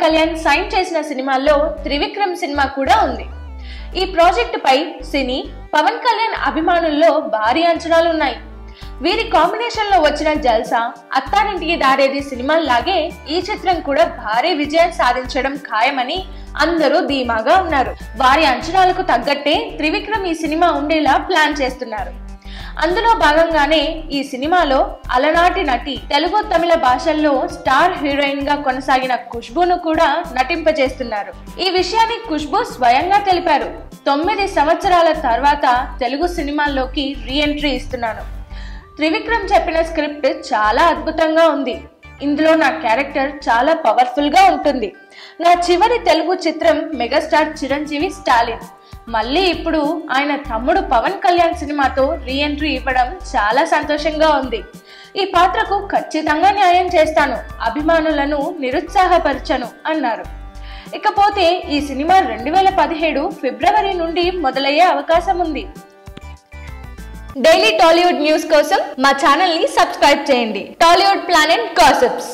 Kalyan sign చేసిన సినిమాల్లో Trivikram cinema కూడా ఉంది. ఈ ప్రాజెక్ట్ పై సినీ, పవన్ కళ్యాణ్ అభిమానుల్లో భారీ అంచనాలు ఉన్నాయి. వీరి కాంబినేషన్ లో వచ్చిన జల్సా, అత్తారింటికి దారేది సినిమాల్లాగే ఈ చిత్రం కూడా భారీ విజయం సాధించడం ఖాయమని అందరూ ధీమాగా ఉన్నారు. వారి అంచనాలకు తగ్గట్టే త్రివిక్రమ్ ఈ సినిమా ఉండేలా ప్లాన్ చేస్తున్నారు. అందులో భాగంగానే ఈ సినిమాలో అలనాటి నటి, తెలుగు, తమిళ భాషల్లో స్టార్ హీరోయిన్ గా కొనసాగిన ఖుష్బూను కూడా నటింపజేస్తున్నారు. ఈ విషయాన్ని ఖుష్బూ స్వయంగా తెలిపారు. 9 సంవత్సరాల తర్వాత తెలుగు సినిమాల్లోకి రీ ఎంట్రీ ఇస్తున్నాను. త్రివిక్రమ్ చెప్పిన స్క్రిప్ట్ చాలా అద్భుతంగా ఉంది. ఇందులో నా క్యారెక్టర్ చాలా పవర్ఫుల్ గా ఉంటుంది. నా చివరి తెలుగు చిత్రం మెగాస్టార్ చిరంజీవి స్టాలిన్. మళ్ళీ ఇప్పుడు ఆయన తమ్ముడు పవన్ కళ్యాణ్ సినిమాతో రీ ఎంట్రీ ఇవ్వడం చాలా సంతోషంగా ఉంది. ఈ పాత్రకు ఖచ్చితంగా న్యాయం చేస్తాను, అభిమానులను నిరుత్సాహపరచను అన్నారు. ఇకపోతే ఈ సినిమా 2017 ఫిబ్రవరి నుండి మొదలయ్యే అవకాశం ఉంది. డైలీ టాలీవుడ్ న్యూస్ కోసం మా ఛానల్ ని సబ్స్క్రైబ్ చేయండి. Tollywood planet gossips.